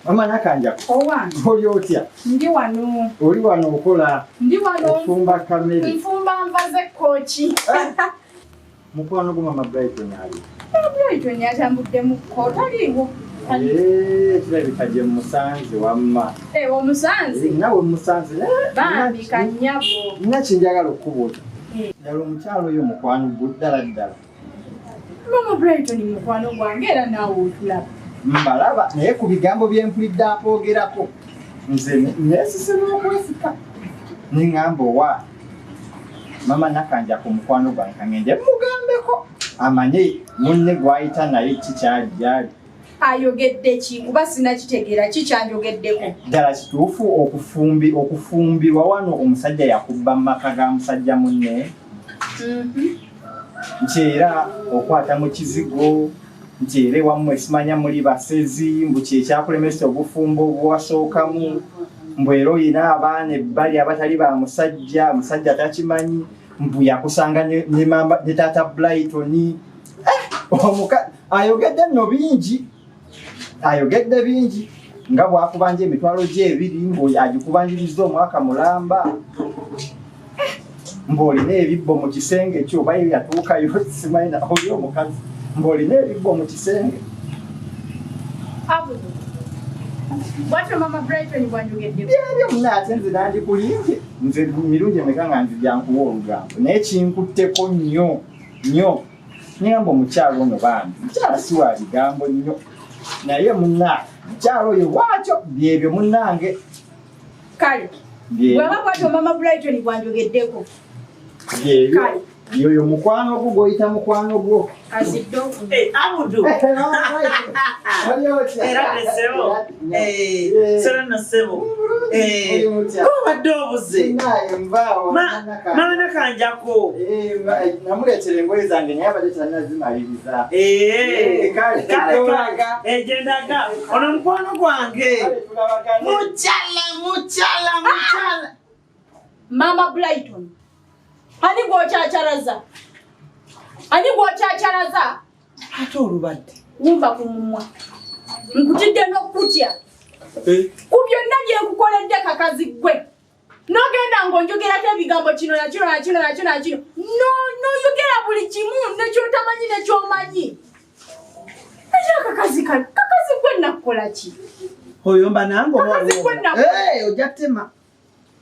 Mama Nakanjako. Owange. Oli otya? Ndi wano. Oli wano okola. Ndi wano. Ofumba kamere. Nfumba nvaze kochi. Mukwano gwa Maama Brighton ali. Maama Brighton yatambudde mu kotaliwo. Kirabika gye musanze wamma. Omusanze? Nawe musanze. Bambi kanyabo. Naki njagala okubuuza. Ddala omukyalo oyo mukwano ddala ddala. Maama Brighton mukwano gwange era naawe otulaba. Mbalaba naye ku bigambo bye mpulidde akwogerako nze neesisema okwesika neŋŋamba owa Maama Nakanjako mukwano gwange kangende mugambeko amanye munne gw'ayita naye kikyali gyali. Ayogedde ki kuba sinakitegeera kikyanjogeddeko. Ddala kituufu okufumbirwa wano omusajja yakubba mu maka ga musajja munne nti era okwata mu kizigo nti era ewammwe simanya muli basezi mbu kyekyakulemesa obufumbo obwasookamu mbu era oyina abaana ebbali abatali ba musajja takimanyi mbu yakusanga ne taata Brighton. Ayogedde nno bingi nga bwakubanja emitwalo gye ebiri ng'agikubanjiriza omwaka mulamba mbolina ebibbo mu kisenge kyo oba yatuukayo simanyi oli omukazi mbolina ebibbo mu kisenge. Bwatyo Maama Brighton bwanjogedde byebyo muna ate nze nandikulimbye nze mirungi emeka nga nzijjankuwa olugambo naye kinkutteko nnyo nyamba omukyalo ono bambi mukyala si wa bigambo nnyo naye muna mukyalo oyo bwatyo byebyo munange kale bwaba bwatyo Maama Brighton bwanjogeddeko byebyo yoyo mukwano gwo goyita mukwano gwo aziddo abudu era nesebo sera nasebo kubadde obuze Maama Nakanjako namuleetera engoye zange naye abadde tannazimaliriza egendaga ono mukwano gwange mukyala Maama Brighton ani gwokyacharaza ate olubadde wumba ku mumwa nkutidde n'okutya ku byonna bye nkukoledde kakazi gwe n'ogenda ng'onjogerako ebigambo kino n'oyogera buli kimu nekyotamanyi nekyomanyi ekyo kakazi gwe nakukola ki oyomba nange ojja tema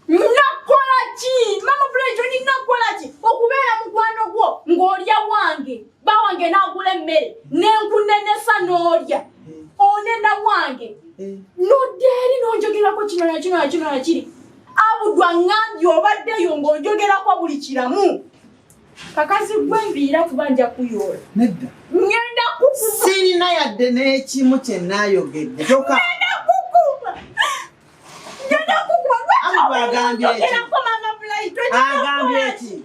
nakola ki Maama Brighton nakola ki okubeera mukwano gwo ng'olya wange bawange n'agula emmere n'enkunenesa n'olya onena wange n'oddeeri n'onjogerako kino nakiri abudwa ngambye obaddeyo ng'onjogerako buli kiramu kakazi gwe mbiira kuba nja kuyoola nedda ngenda kukuba sirina yadde n'ekimu kye naayogedde agambye eki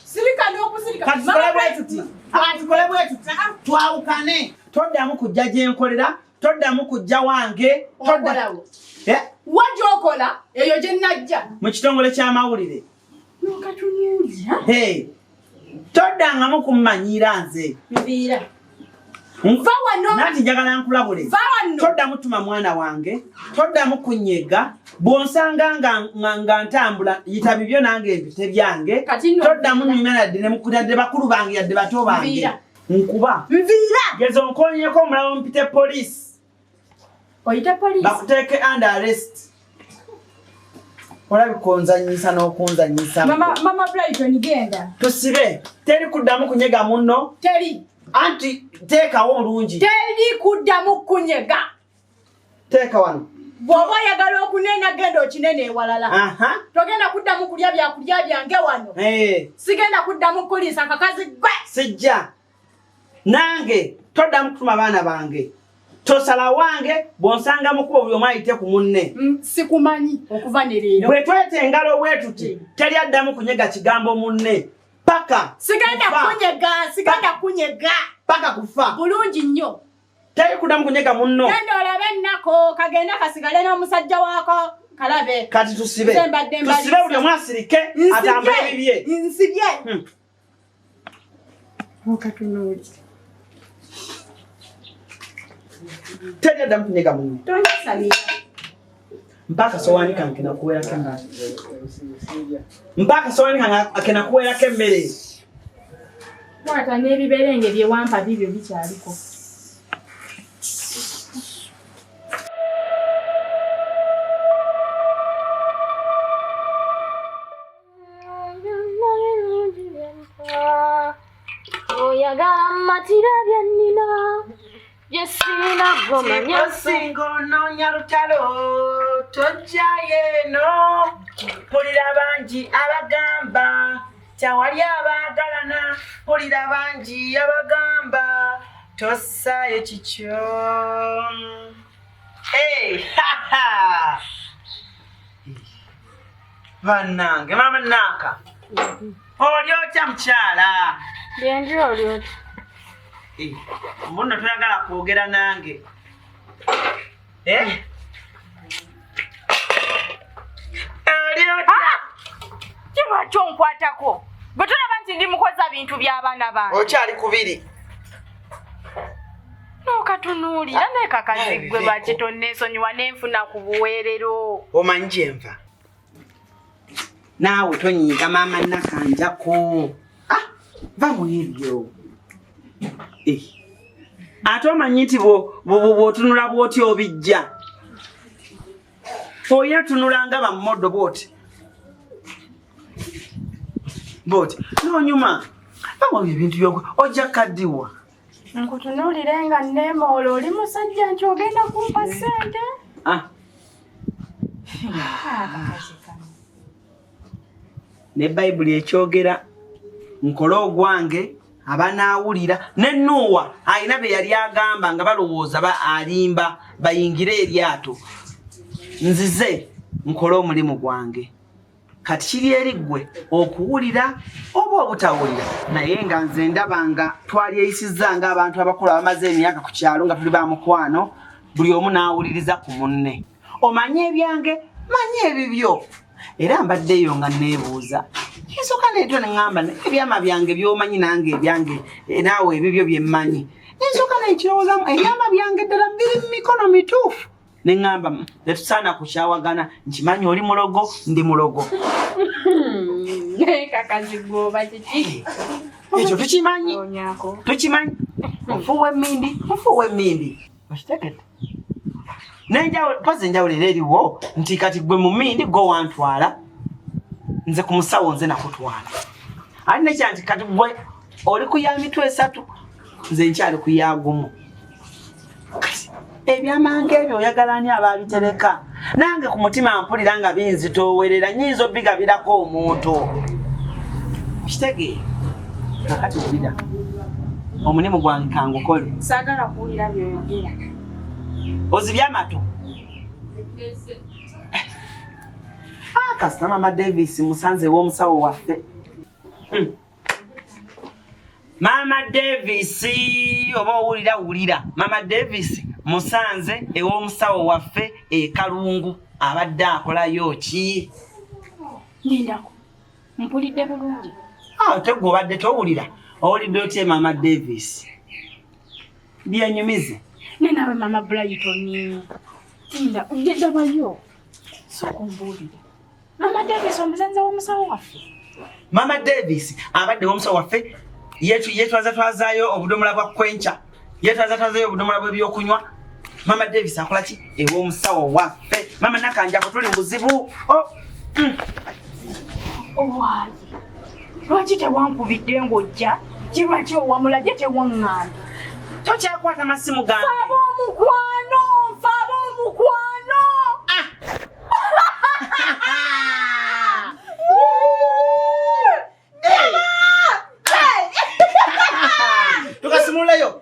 sirika n'okusirika tukole bwe tuti twawukane toddamu kujja gye nkolera toddamu kujja wange wajja okola eyo gye najja mu kitongole ky'amawulire toddangamu kummanyiira nze nviira nati njagala nkulabule toddamu tuma mwana wange toddamu kunyega bw'onsanga nga ntambula yita bibyo nange ebite byange toddamu nyuma yadde ne mukutadde bakulu bange yadde bato bange nkuba gezo nkonyeko omulawo mpite poliisi bakuteeke under arrest olabikonzanyisa n'okunzanyisa Maama Brighton genda tusibe teri kuddamu kunyega munno teri anti teekawo olungi teri kuddamu kunyega teeka wano bw'oba oyagala okunenya genda okinene ewalala togenda kuddamu kulya byakulya byange wano sigenda kuddamu kuliisa kakazi gwe sijja nange toddamu kutuma baana bange tosala wange bw'onsanga mukuba buli omu ayite ku munne sikumanyi okuva ne leero bwe twete engalo bwe tuti teri addamu kunyega kigambo munne paka sigenda kunyega paka kufa bulungi nnyo teri kuddamu kunyega munno genda olabe ennako kagenda kasigale n'omusajja waako kalabe kati tusibe buli omu asirike atambule ebibye nsibye okatunuuli Tedya damu kunyega munne. Tonyisalira. Mpaka sowani kange nakuwera kembere. Mpaka sowani kange akenakuwera kembere. Mwata n'ebiberenge bye wampa bibyo bikyaliko. Oyagala matira byannina yesina goma nyasingo no nyalutalo tojaye no pulira banji abagamba tawali abagalana pulira banji abagamba tosaye chicho ha ha Vanange mama naka olyotya mukyala byenje olyotya mbona tuyagala kwogera nange olyotya kiba kyonkwatako bwe tulaba nti ndi mukoza bintu by'abaana bange okyali kubiri n'okatunuulira n'ekakazigwe baki tonneesonyiwa n'enfuna ku buweerero omanyi gyenva naawe tonyiiga maama Nakanjako va mu ebyo ate omanyi nti bw'otunula bw'oti obijja oyina tunulanga bammodo bw'oti n'onyuma bamu ebintu ojja kaddiwa nkutunuulire nga nneemoola oli musajja nti ogenda kumpa ssente ne bayibuli ekyogera nkole ogwange abanaawulira ne Nuuwa alina be yali agamba nga balowooza alimba bayingire eryato nzize nkole omulimu gwange kati kiri eri ggwe okuwulira oba obutawulira naye nga nze ndaba nga twalyeyisizza ng'abantu abakulu abamaze emyaka ku kyalo nga tuli ba mukwano buli omu n'awuliriza ku munne omanye ebyange manye ebibyo era mbaddeyo nga neebuuza nsooka neetyo ne ŋŋamba ebyama byange by'omanyi nange ebyange naawe ebibyo bye mmanyi nsooka neekirowoozamu ebyama byange ddala biri mu mikono mituufu ne ŋŋamba tetusaana kukyawagana nkimanyi oli mulogo ndi mulogo kakazigwoba kiki ekyo tukimanyi ofuuwa emmindi okitegedde pozi enjawulo eriwo nti kati gwe mu mmindi go wantwala nze ku musawo nze nakutwala ali nekya nti kati gwe oli ku ya mitwe 3 nze nkyali ku ya gumu ebyamange ebyo oyagala ani abaabitereka nange ku mutima mpulira nga binzitoowerera nyinza obigabirako omuntu kitegeera kakati obira omulimu gwange kangukole saagala kuwulira byoyogera ozibya amato kasita Maama Davis musanze w'omusawo waffe Maama Davis oba owulira Maama Davis musanze ew'omusawo waffe Kalungu abadde akolayo ki lindako mpulidde bulungi tegwe obadde towulira owulidde otya Maama Davis byenyumize nenawe Maama Brighton tinda ngendabayo sokumbuulire Maama Davis omusanze w'omusawo waffe Maama Davis abadde w'omusawo waffe yetwazaayo obudomola bwa kwenca yetwazaayo obudomola bw'ebyokunywa Maama Davis akola ki ew'omusawo waffe Maama Nakanjako tuli muzibu owaayi lwaki tewankubidde ng'ojja kirwaki owamulage tewaŋŋamba tokyakwata masimu gange faaba omukwano tukasimulayo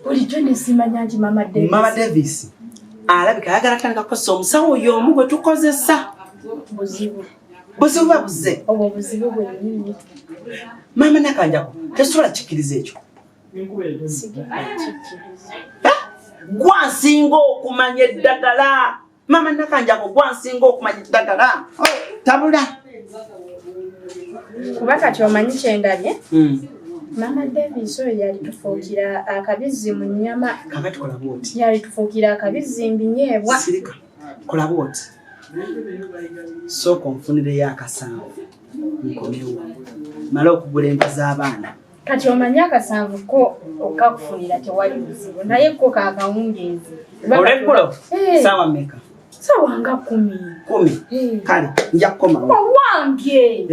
bulijjo nesimanya nti Maama Davis alabika ayagala tandika kukozesa omusawo oyo omu gwe tukozesa buzibu babuze obwo buzibu bwennyini Maama Nakanjako tesobola kikkiriza ekyo gwansinga okumanya eddagala Maama Nakanjako gwansinga okumanya eddagala tabula Kuba kati omanyi kyendabye. Maama Davis oyo yalitufuukira akabizzi mu nnyama. Kakati kola bwoti. Yalitufuukira akabizzi mbinyeebwa. Sirika. Kola bwoti. Sooka onfunireyo akasanvu. Nkomewo. Mala okugula ente z'abaana. Kati omanyi akasanvu ko okakufunira tewali buzibu. Naye ko kaakawungeezi. Olweggulo? Saawa mmeka? Saawa nga 10. 10? Kale, nja kukomawo. Owange!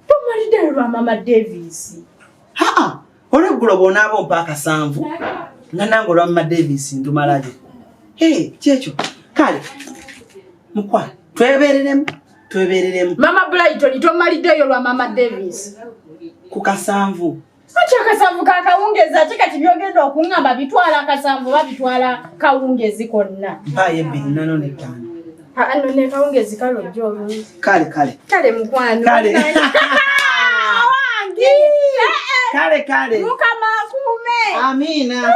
Tomalidde lwa Maama Davis. Haa! Olweggulo bw'onaaba ompa akasanvu nga nange olwa Maama Davis ntumalayo. Kyekyo. Kale, mukwa, twebereremu. Maama Brighton tomaliddeyo lwa Maama Davis. Ku kasanvu. Kati akasanvu kakawungezi ate kati byogenda okuŋŋamba bitwala akasanvu babitwala kawungezi konna. Mpaayo 245. Ano ne kawungezi kale ojja olungi. Kale. Kale mukwano. Kale. Wange. Kale. Mukama akuume. Amina.